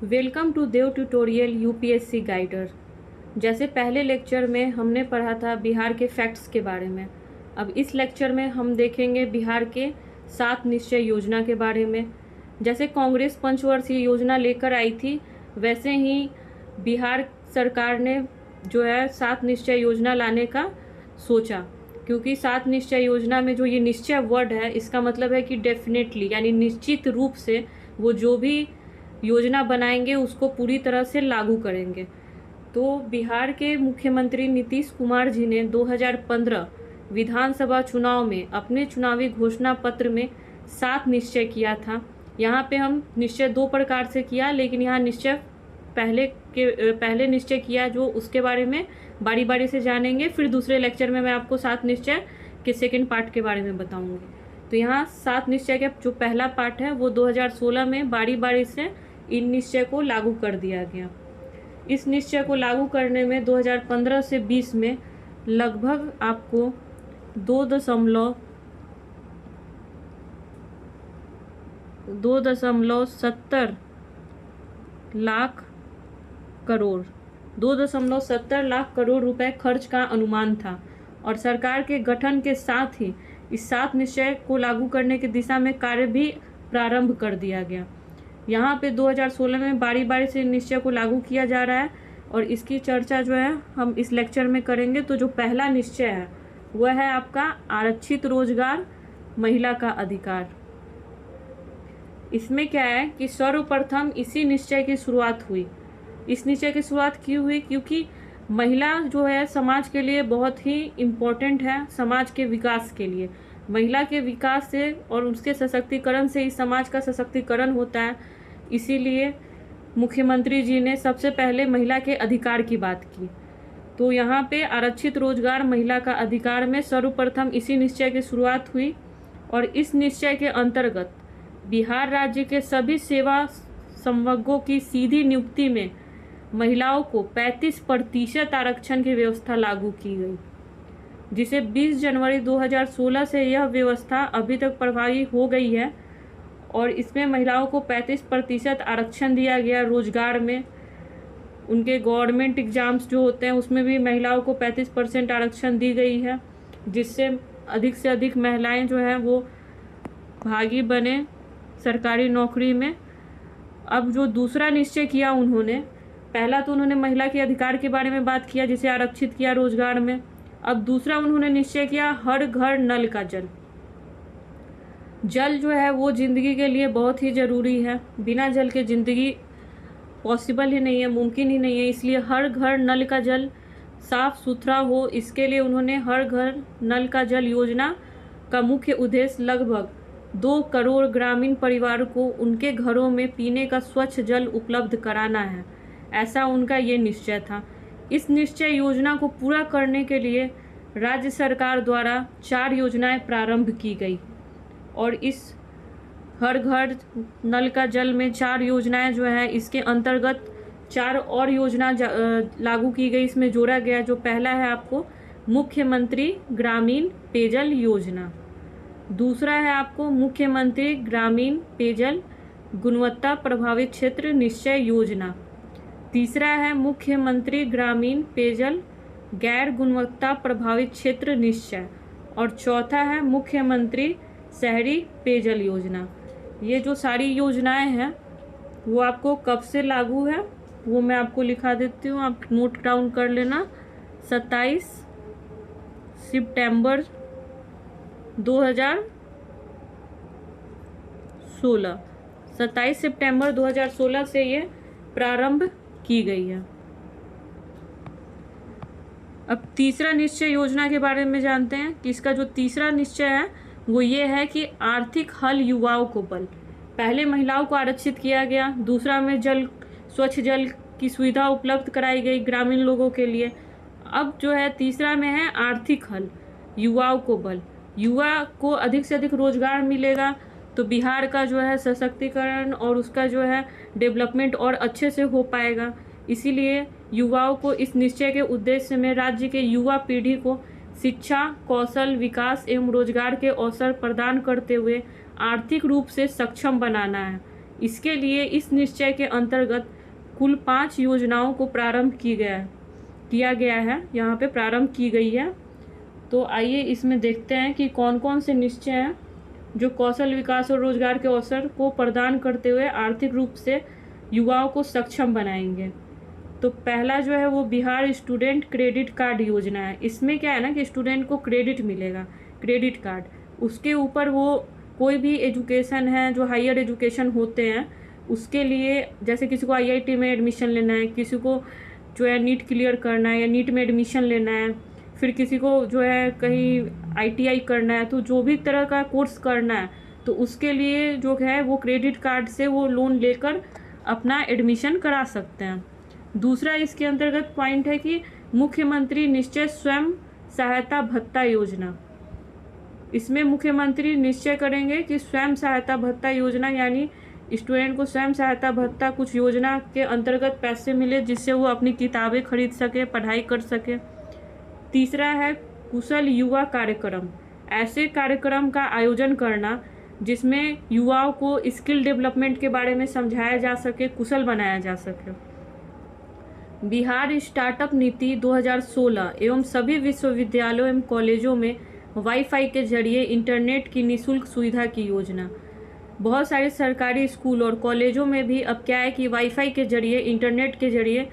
Welcome to Dev tutorial UPSC guider. जैसे पहले lecture में हमने पढ़ा था बिहार के फैक्ट्स के बारे में, अब इस लेक्चर में हम देखेंगे बिहार के 7 निश्चय योजना के बारे में। जैसे कांग्रेस पंचवर्षीय योजना लेकर आई थी, वैसे ही बिहार सरकार ने जो है 7 निश्चय योजना लाने का सोचा, क्योंकि 7 निश्चय योजना में जो ये निश्चय वर्ड है, इसका मतलब है कि डेफिनेटली यानी निश्चित रूप से वो जो भी योजना बनाएंगे उसको पूरी तरह से लागू करेंगे। तो बिहार के मुख्यमंत्री नीतीश कुमार जी ने 2015 विधानसभा चुनाव में अपने चुनावी घोषणा पत्र में 7 निश्चय किया था। यहाँ पे हम निश्चय 2 प्रकार से किया, लेकिन यहाँ निश्चय पहले निश्चय किया जो उसके बारे में बारी बारी से जानेंगे। फिर दूसरे लेक्चर में मैं आपको 7 निश्चय के सेकंड पार्ट के बारे में बताऊंगी। तो यहाँ 7 निश्चय का जो पहला पार्ट है वो 2016 में बारी बारी से इन निश्चय को लागू कर दिया गया। इस निश्चय को लागू करने में 2015 से 20 में लगभग आपको 2.70 लाख करोड़ रुपए खर्च का अनुमान था। और सरकार के गठन के साथ ही इस 7 निश्चय को लागू करने की दिशा में कार्य भी प्रारंभ कर दिया गया। यहाँ पे 2016 में बारी बारी से निश्चय को लागू किया जा रहा है और इसकी चर्चा जो है हम इस लेक्चर में करेंगे। तो जो पहला निश्चय है वह है आपका आरक्षित रोजगार, महिला का अधिकार। इसमें क्या है कि सर्वप्रथम इसी निश्चय की शुरुआत हुई। इस निश्चय की शुरुआत क्यों हुई? क्योंकि महिला जो है समाज के लिए बहुत ही इम्पोर्टेंट है, समाज के विकास के लिए। महिला के विकास से और उसके सशक्तिकरण से इस समाज का सशक्तिकरण होता है। इसीलिए मुख्यमंत्री जी ने सबसे पहले महिला के अधिकार की बात की। तो यहाँ पे आरक्षित रोजगार, महिला का अधिकार में सर्वप्रथम इसी निश्चय की शुरुआत हुई। और इस निश्चय के अंतर्गत बिहार राज्य के सभी सेवा संवर्गों की सीधी नियुक्ति में महिलाओं को 35% आरक्षण की व्यवस्था लागू की गई, जिसे 20 जनवरी 2016 से यह व्यवस्था अभी तक प्रभावी हो गई है। और इसमें महिलाओं को 35% आरक्षण दिया गया रोजगार में। उनके गवर्नमेंट एग्जाम्स जो होते हैं उसमें भी महिलाओं को 35% आरक्षण दी गई है, जिससे अधिक से अधिक महिलाएं जो हैं वो भागी बने सरकारी नौकरी में। अब जो दूसरा निश्चय किया उन्होंने, पहला तो उन्होंने महिला के अधिकार के बारे में बात किया जिसे आरक्षित किया रोजगार में। अब दूसरा उन्होंने निश्चय किया हर घर नल का जल। जल जो है वो ज़िंदगी के लिए बहुत ही ज़रूरी है। बिना जल के ज़िंदगी पॉसिबल ही नहीं है, मुमकिन ही नहीं है। इसलिए हर घर नल का जल साफ सुथरा हो, इसके लिए उन्होंने हर घर नल का जल योजना का मुख्य उद्देश्य लगभग 2 करोड़ ग्रामीण परिवारों को उनके घरों में पीने का स्वच्छ जल उपलब्ध कराना है। ऐसा उनका ये निश्चय था। इस निश्चय योजना को पूरा करने के लिए राज्य सरकार द्वारा 4 योजनाएं प्रारंभ की गई। और इस हर घर नल का जल में 4 योजनाएं जो है, इसके अंतर्गत 4 और योजना लागू की गई, इसमें जोड़ा गया। जो पहला है आपको मुख्यमंत्री ग्रामीण पेयजल योजना, दूसरा है आपको मुख्यमंत्री ग्रामीण पेयजल गुणवत्ता प्रभावित क्षेत्र निश्चय योजना, तीसरा है मुख्यमंत्री ग्रामीण पेयजल गैर गुणवत्ता प्रभावित क्षेत्र निश्चय, और चौथा है मुख्यमंत्री शहरी पेयजल योजना। ये जो सारी योजनाएं हैं वो आपको कब से लागू है वो मैं आपको लिखा देती हूँ, आप नोट डाउन कर लेना। 27 सितंबर 2016, 27 सितंबर 2016 से ये प्रारंभ की गई है। अब तीसरा निश्चय योजना के बारे में जानते हैं कि इसका जो तीसरा निश्चय है वो ये है कि आर्थिक हल युवाओं को बल। पहले महिलाओं को आरक्षित किया गया, दूसरा में स्वच्छ जल की सुविधा उपलब्ध कराई गई ग्रामीण लोगों के लिए। अब जो है तीसरा में है आर्थिक हल युवाओं को बल। युवा को अधिक से अधिक रोजगार मिलेगा तो बिहार का जो है सशक्तिकरण और उसका जो है डेवलपमेंट और अच्छे से हो पाएगा। इसीलिए युवाओं को इस निश्चय के उद्देश्य में राज्य के युवा पीढ़ी को शिक्षा, कौशल विकास एवं रोजगार के अवसर प्रदान करते हुए आर्थिक रूप से सक्षम बनाना है। इसके लिए इस निश्चय के अंतर्गत कुल 5 योजनाओं को प्रारंभ किया गया है, यहाँ पे प्रारंभ की गई है। तो आइए इसमें देखते हैं कि कौन कौन से निश्चय हैं जो कौशल विकास और रोजगार के अवसर को प्रदान करते हुए आर्थिक रूप से युवाओं को सक्षम बनाएंगे। तो पहला जो है वो बिहार स्टूडेंट क्रेडिट कार्ड योजना है। इसमें क्या है ना कि स्टूडेंट को क्रेडिट मिलेगा, क्रेडिट कार्ड, उसके ऊपर वो कोई भी एजुकेशन है जो हायर एजुकेशन होते हैं उसके लिए, जैसे किसी को आईआईटी में एडमिशन लेना है, किसी को जो है नीट क्लियर करना है या नीट में एडमिशन लेना है, फिर किसी को जो है कहीं आईटीआई करना है, तो जो भी तरह का कोर्स करना है तो उसके लिए जो है वो क्रेडिट कार्ड से वो लोन लेकर अपना एडमिशन करा सकते हैं। दूसरा इसके अंतर्गत पॉइंट है कि मुख्यमंत्री निश्चय स्वयं सहायता भत्ता योजना। इसमें मुख्यमंत्री निश्चय करेंगे कि स्वयं सहायता भत्ता योजना यानी स्टूडेंट को स्वयं सहायता भत्ता कुछ योजना के अंतर्गत पैसे मिले जिससे वो अपनी किताबें खरीद सके, पढ़ाई कर सके। तीसरा है कुशल युवा कार्यक्रम। ऐसे कार्यक्रम का आयोजन करना जिसमें युवाओं को स्किल डेवलपमेंट के बारे में समझाया जा सके, कुशल बनाया जा सके। बिहार स्टार्टअप नीति 2016 एवं सभी विश्वविद्यालयों एवं कॉलेजों में वाईफाई के जरिए इंटरनेट की निःशुल्क सुविधा की योजना। बहुत सारे सरकारी स्कूल और कॉलेजों में भी अब क्या है कि वाईफाई के जरिए, इंटरनेट के जरिए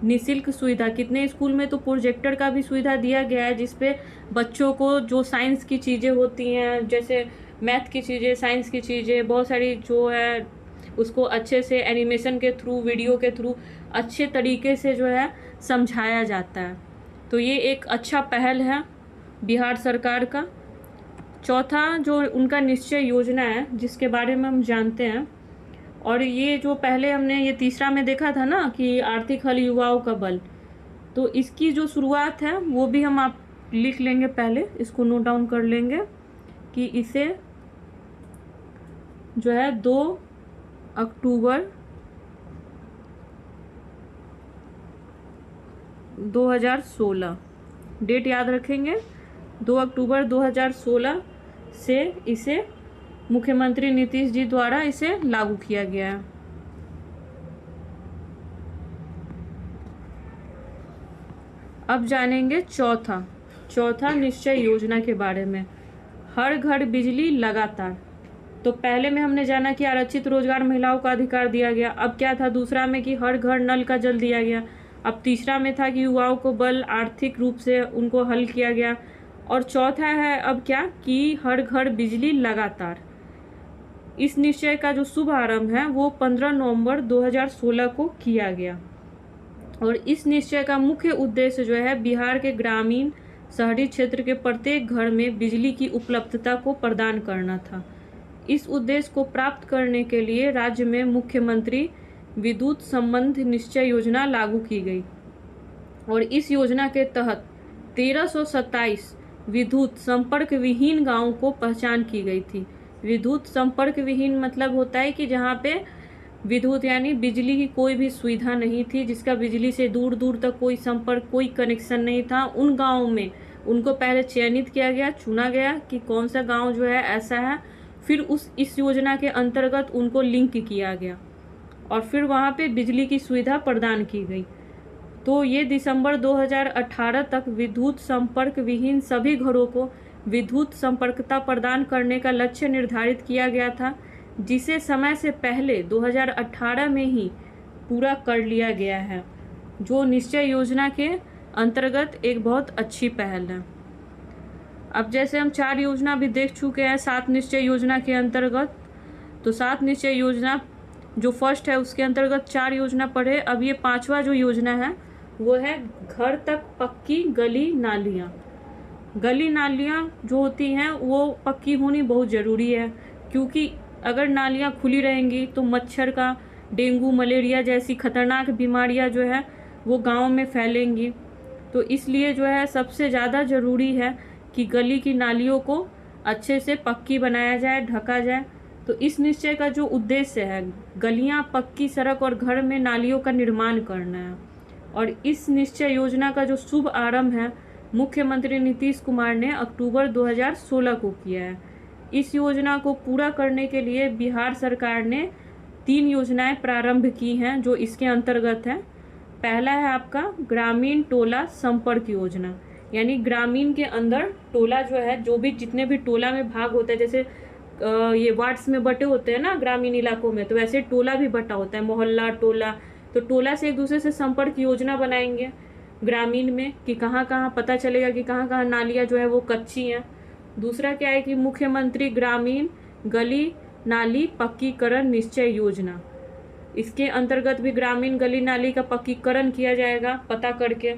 निःशुल्क सुविधा, कितने स्कूल में तो प्रोजेक्टर का भी सुविधा दिया गया है जिसपे बच्चों को जो साइंस की चीज़ें होती हैं, जैसे मैथ की चीज़ें, साइंस की चीज़ें, बहुत सारी जो है उसको अच्छे से एनिमेशन के थ्रू, वीडियो के थ्रू अच्छे तरीके से जो है समझाया जाता है। तो ये एक अच्छा पहल है बिहार सरकार का। चौथा जो उनका निश्चय योजना है जिसके बारे में हम जानते हैं, और ये जो पहले हमने ये तीसरा में देखा था ना कि आर्थिक हल युवाओं का बल, तो इसकी जो शुरुआत है वो भी हम आप लिख लेंगे, पहले इसको नोट डाउन कर लेंगे कि इसे जो है 2 अक्टूबर 2016 डेट याद रखेंगे, 2 अक्टूबर 2016 से इसे मुख्यमंत्री नीतीश जी द्वारा इसे लागू किया गया है। अब जानेंगे चौथा निश्चय योजना के बारे में, हर घर बिजली लगातार। तो पहले में हमने जाना कि आरक्षित रोजगार महिलाओं का अधिकार दिया गया। अब क्या था दूसरा में कि हर घर नल का जल दिया गया। अब तीसरा में था कि युवाओं को बल, आर्थिक रूप से उनको हल किया गया। और चौथा है अब क्या कि हर घर बिजली लगातार। इस निश्चय का जो शुभ आरंभ है वो 15 नवंबर 2016 को किया गया। और इस निश्चय का मुख्य उद्देश्य जो है बिहार के ग्रामीण शहरी क्षेत्र के प्रत्येक घर में बिजली की उपलब्धता को प्रदान करना था। इस उद्देश्य को प्राप्त करने के लिए राज्य में मुख्यमंत्री विद्युत संबंध निश्चय योजना लागू की गई। और इस योजना के तहत 1327 विद्युत संपर्क विहीन गांवों को पहचान की गई थी। विद्युत संपर्क विहीन मतलब होता है कि जहाँ पे विद्युत यानी बिजली की कोई भी सुविधा नहीं थी, जिसका बिजली से दूर दूर तक कोई संपर्क, कोई कनेक्शन नहीं था, उन गाँवों में उनको पहले चयनित किया गया, चुना गया कि कौन सा गांव जो है ऐसा है। फिर इस योजना के अंतर्गत उनको लिंक किया गया और फिर वहाँ पे बिजली की सुविधा प्रदान की गई। तो ये दिसंबर 2018 तक विद्युत संपर्क विहीन सभी घरों को विद्युत संपर्कता प्रदान करने का लक्ष्य निर्धारित किया गया था, जिसे समय से पहले 2018 में ही पूरा कर लिया गया है, जो निश्चय योजना के अंतर्गत एक बहुत अच्छी पहल है। अब जैसे हम 4 योजना भी देख चुके हैं 7 निश्चय योजना के अंतर्गत, तो 7 निश्चय योजना जो फर्स्ट है उसके अंतर्गत 4 योजना पढ़े। अब ये 5वां जो योजना है वो है घर तक पक्की गली नालियाँ। गली नालियाँ जो होती हैं वो पक्की होनी बहुत ज़रूरी है, क्योंकि अगर नालियाँ खुली रहेंगी तो मच्छर का, डेंगू, मलेरिया जैसी खतरनाक बीमारियाँ जो है वो गांव में फैलेंगी। तो इसलिए जो है सबसे ज़्यादा ज़रूरी है कि गली की नालियों को अच्छे से पक्की बनाया जाए, ढका जाए। तो इस निश्चय का जो उद्देश्य है गलियाँ, पक्की सड़क और घर में नालियों का निर्माण करना है। और इस निश्चय योजना का जो शुभ आरंभ है मुख्यमंत्री नीतीश कुमार ने अक्टूबर 2016 को किया है। इस योजना को पूरा करने के लिए बिहार सरकार ने 3 योजनाएं प्रारंभ की हैं जो इसके अंतर्गत हैं। पहला है आपका ग्रामीण टोला संपर्क योजना, यानी ग्रामीण के अंदर टोला जो है, जो भी जितने भी टोला में भाग होता है, जैसे ये वार्ड्स में बटे होते हैं ना ग्रामीण इलाकों में, तो वैसे टोला भी बटा होता है, मोहल्ला टोला। तो टोला से एक दूसरे से संपर्क योजना बनाएंगे ग्रामीण में कि कहाँ कहाँ पता चलेगा कि कहाँ कहाँ नालियाँ जो है वो कच्ची हैं। दूसरा क्या है कि मुख्यमंत्री ग्रामीण गली नाली पक्कीकरण निश्चय योजना, इसके अंतर्गत भी ग्रामीण गली नाली का पक्कीकरण किया जाएगा पता करके।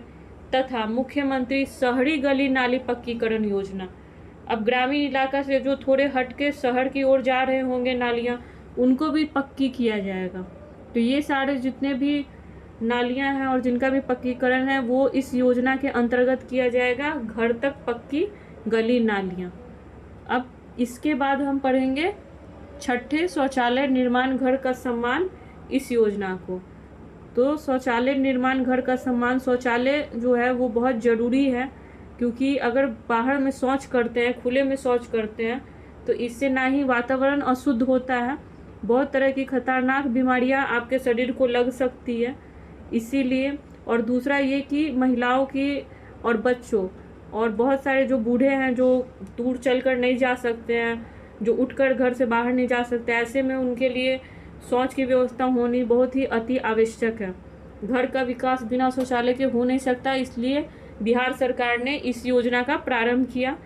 तथा मुख्यमंत्री शहरी गली नाली पक्कीकरण योजना, अब ग्रामीण इलाका से जो थोड़े हट के शहर की ओर जा रहे होंगे नालियाँ, उनको भी पक्की किया जाएगा। तो ये सारे जितने भी नालियाँ हैं और जिनका भी पक्कीकरण है वो इस योजना के अंतर्गत किया जाएगा, घर तक पक्की गली नालियाँ। अब इसके बाद हम पढ़ेंगे छठे शौचालय निर्माण घर का सम्मान इस योजना को। तो शौचालय निर्माण घर का सम्मान, शौचालय जो है वो बहुत ज़रूरी है, क्योंकि अगर बाहर में शौच करते हैं, खुले में शौच करते हैं, तो इससे ना ही वातावरण अशुद्ध होता है, बहुत तरह की खतरनाक बीमारियां आपके शरीर को लग सकती है इसीलिए। और दूसरा ये कि महिलाओं की और बच्चों और बहुत सारे जो बूढ़े हैं जो दूर चलकर नहीं जा सकते हैं, जो उठकर घर से बाहर नहीं जा सकते, ऐसे में उनके लिए शौच की व्यवस्था होनी बहुत ही अति आवश्यक है। घर का विकास बिना शौचालय के हो नहीं सकता, इसलिए बिहार सरकार ने इस योजना का प्रारंभ किया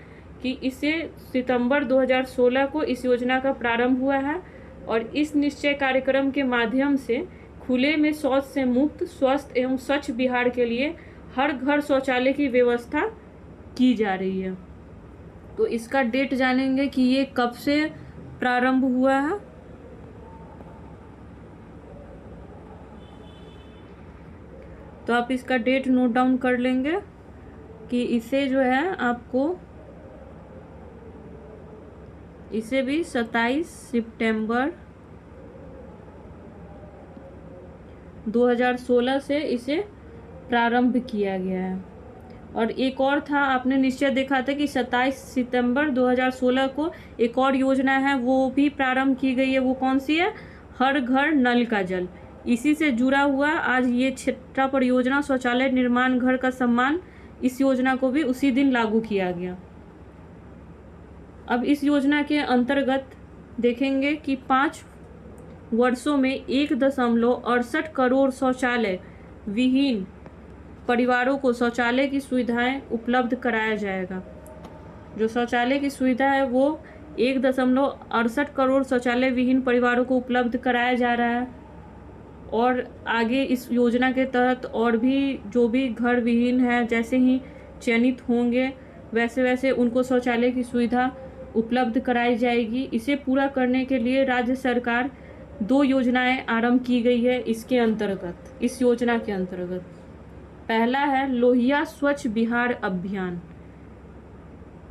कि इसे सितंबर 2016 को इस योजना का प्रारंभ हुआ है। और इस निश्चय कार्यक्रम के माध्यम से खुले में शौच से मुक्त स्वस्थ एवं स्वच्छ बिहार के लिए हर घर शौचालय की व्यवस्था की जा रही है। तो इसका डेट जानेंगे कि ये कब से प्रारंभ हुआ है। तो आप इसका डेट नोट डाउन कर लेंगे कि इसे जो है आपको इसे भी 27 सितंबर 2016 से इसे प्रारंभ किया गया है। और एक और था, आपने निश्चय देखा था कि 27 सितंबर 2016 को एक और योजना है वो भी प्रारंभ की गई है। वो कौन सी है? हर घर नल का जल। इसी से जुड़ा हुआ आज ये छठा परियोजना शौचालय निर्माण घर का सम्मान, इस योजना को भी उसी दिन लागू किया गया। अब इस योजना के अंतर्गत देखेंगे कि 5 वर्षों में 1.68 करोड़ शौचालय विहीन परिवारों को शौचालय की सुविधाएं उपलब्ध कराया जाएगा। जो शौचालय की सुविधा है वो 1.68 करोड़ शौचालय विहीन परिवारों को उपलब्ध कराया जा रहा है। और आगे इस योजना के तहत और भी जो भी घर विहीन है, जैसे ही चयनित होंगे वैसे वैसे उनको शौचालय की सुविधा उपलब्ध कराई जाएगी। इसे पूरा करने के लिए राज्य सरकार 2 योजनाएं आरंभ की गई है इसके अंतर्गत, इस योजना के अंतर्गत। पहला है लोहिया स्वच्छ बिहार अभियान,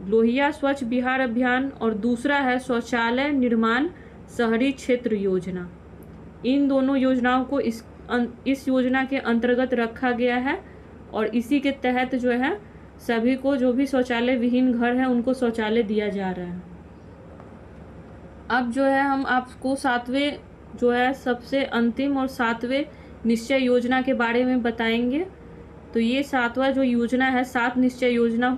लोहिया स्वच्छ बिहार अभियान, और दूसरा है शौचालय निर्माण शहरी क्षेत्र योजना। इन दोनों योजनाओं को इस योजना के अंतर्गत रखा गया है और इसी के तहत जो है सभी को जो भी शौचालय विहीन घर है उनको शौचालय दिया जा रहा है। अब जो है हम आपको 7वें जो है सबसे अंतिम और 7वें निश्चय योजना के बारे में बताएंगे। तो ये 7वां जो योजना है 7 निश्चय योजना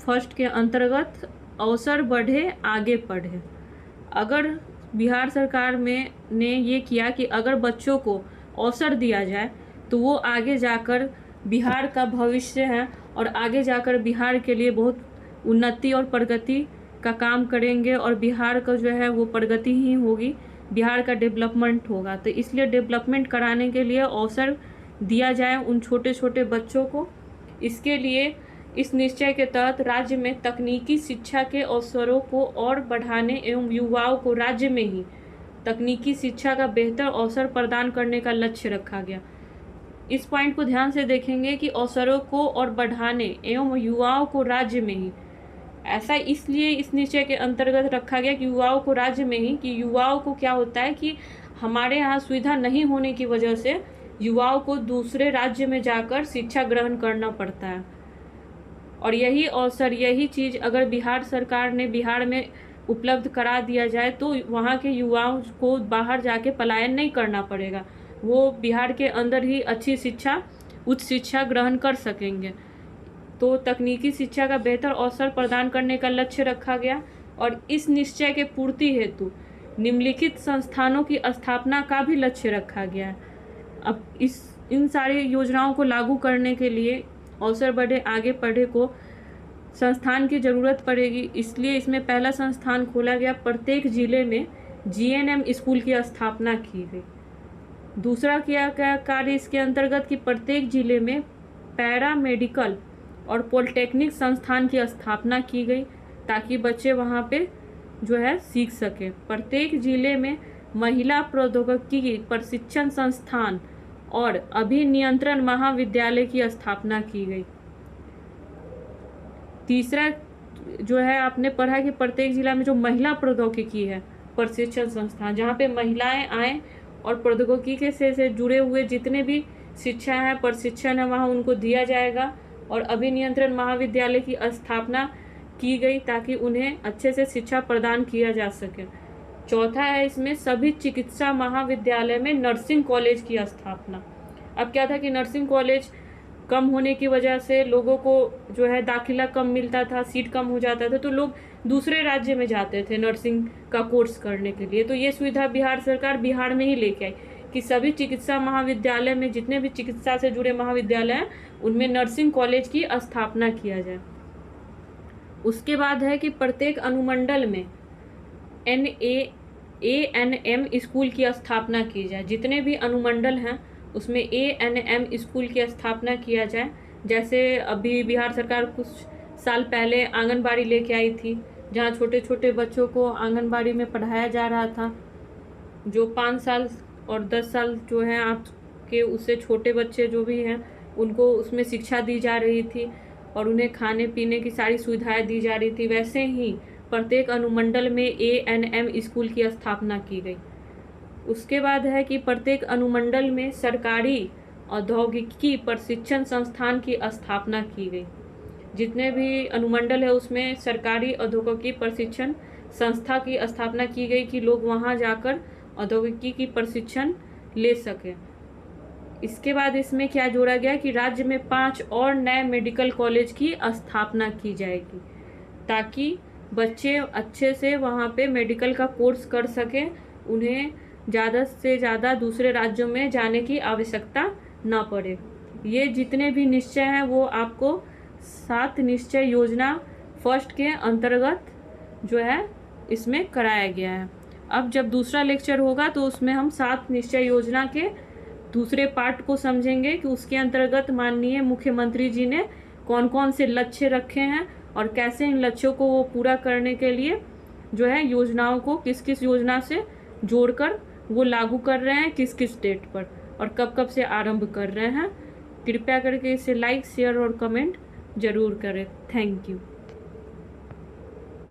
फर्स्ट के अंतर्गत अवसर बढ़े आगे पढ़े। अगर बिहार सरकार में ने ये किया कि अगर बच्चों को अवसर दिया जाए तो वो आगे जाकर बिहार का भविष्य है और आगे जाकर बिहार के लिए बहुत उन्नति और प्रगति का काम करेंगे और बिहार का जो है वो प्रगति ही होगी, बिहार का डेवलपमेंट होगा। तो इसलिए डेवलपमेंट कराने के लिए अवसर दिया जाए उन छोटे छोटे बच्चों को। इसके लिए इस निश्चय के तहत राज्य में तकनीकी शिक्षा के अवसरों को और बढ़ाने एवं युवाओं को राज्य में ही तकनीकी शिक्षा का बेहतर अवसर प्रदान करने का लक्ष्य रखा गया। इस पॉइंट को ध्यान से देखेंगे कि अवसरों को और बढ़ाने एवं युवाओं को राज्य में ही, ऐसा इसलिए इस निश्चय के अंतर्गत रखा गया कि युवाओं को राज्य में ही, कि युवाओं को क्या होता है कि हमारे यहाँ सुविधा नहीं होने की वजह से युवाओं को दूसरे राज्य में जाकर शिक्षा ग्रहण करना पड़ता है। और यही अवसर, यही चीज़ अगर बिहार सरकार ने बिहार में उपलब्ध करा दिया जाए तो वहाँ के युवाओं को बाहर जाके पलायन नहीं करना पड़ेगा, वो बिहार के अंदर ही अच्छी शिक्षा, उच्च शिक्षा ग्रहण कर सकेंगे। तो तकनीकी शिक्षा का बेहतर अवसर प्रदान करने का लक्ष्य रखा गया और इस निश्चय के पूर्ति हेतु निम्नलिखित संस्थानों की स्थापना का भी लक्ष्य रखा गया है। अब इन सारी योजनाओं को लागू करने के लिए अवसर बढ़े आगे पढ़े को संस्थान की ज़रूरत पड़ेगी, इसलिए इसमें पहला संस्थान खोला गया। प्रत्येक जिले में जीएनएम स्कूल की स्थापना की गई। दूसरा किया गया कार्य इसके अंतर्गत कि प्रत्येक जिले में पैरा मेडिकल और पॉलिटेक्निक संस्थान की स्थापना की गई ताकि बच्चे वहाँ पे जो है सीख सकें। प्रत्येक जिले में महिला प्रौद्योगिकी प्रशिक्षण संस्थान और अभिनियंत्रण महाविद्यालय की स्थापना की गई। तीसरा जो है आपने पढ़ा कि प्रत्येक जिला में जो महिला प्रौद्योगिकी है प्रशिक्षण संस्थान, जहाँ पे महिलाएं आएँ और प्रौद्योगिकी से जुड़े हुए जितने भी शिक्षा है, प्रशिक्षण है, वहाँ उनको दिया जाएगा। और अभिनियंत्रण महाविद्यालय की स्थापना की गई ताकि उन्हें अच्छे से शिक्षा प्रदान किया जा सके। चौथा है इसमें सभी चिकित्सा महाविद्यालय में नर्सिंग कॉलेज की स्थापना। अब क्या था कि नर्सिंग कॉलेज कम होने की वजह से लोगों को जो है दाखिला कम मिलता था, सीट कम हो जाता था, तो लोग दूसरे राज्य में जाते थे नर्सिंग का कोर्स करने के लिए। तो ये सुविधा बिहार सरकार बिहार में ही लेके आई कि सभी चिकित्सा महाविद्यालय में जितने भी चिकित्सा से जुड़े महाविद्यालय हैं उनमें नर्सिंग कॉलेज की स्थापना किया जाए। उसके बाद है कि प्रत्येक अनुमंडल में ANM स्कूल की स्थापना की जाए। जितने भी अनुमंडल हैं उसमें ANM स्कूल की स्थापना किया जाए। जैसे अभी बिहार सरकार कुछ साल पहले आंगनबाड़ी लेके आई थी, जहाँ छोटे छोटे बच्चों को आंगनबाड़ी में पढ़ाया जा रहा था। जो 5 साल और 10 साल जो हैं आपके उससे छोटे बच्चे जो भी हैं उनको उसमें शिक्षा दी जा रही थी और उन्हें खाने पीने की सारी सुविधाएं दी जा रही थी। वैसे ही प्रत्येक अनुमंडल में ANM स्कूल की स्थापना की गई। उसके बाद है कि प्रत्येक अनुमंडल में सरकारी औद्योगिकी प्रशिक्षण संस्थान की स्थापना की गई। जितने भी अनुमंडल है उसमें सरकारी औद्योगिकी प्रशिक्षण संस्था की स्थापना की गई कि लोग वहां जाकर औद्योगिकी की प्रशिक्षण ले सकें। इसके बाद इसमें क्या जोड़ा गया कि राज्य में 5 और नए मेडिकल कॉलेज की स्थापना की जाएगी ताकि बच्चे अच्छे से वहाँ पे मेडिकल का कोर्स कर सकें, उन्हें ज़्यादा से ज़्यादा दूसरे राज्यों में जाने की आवश्यकता ना पड़े। ये जितने भी निश्चय हैं वो आपको 7 निश्चय योजना फर्स्ट के अंतर्गत जो है इसमें कराया गया है। अब जब दूसरा लेक्चर होगा तो उसमें हम 7 निश्चय योजना के दूसरे पार्ट को समझेंगे कि उसके अंतर्गत माननीय मुख्यमंत्री जी ने कौन कौन से लक्ष्य रखे हैं और कैसे इन लक्ष्यों को वो पूरा करने के लिए जो है योजनाओं को किस किस योजना से जोड़कर वो लागू कर रहे हैं, किस किस डेट पर और कब कब से आरंभ कर रहे हैं। कृपया करके इसे लाइक, शेयर और कमेंट जरूर करें। Thank you.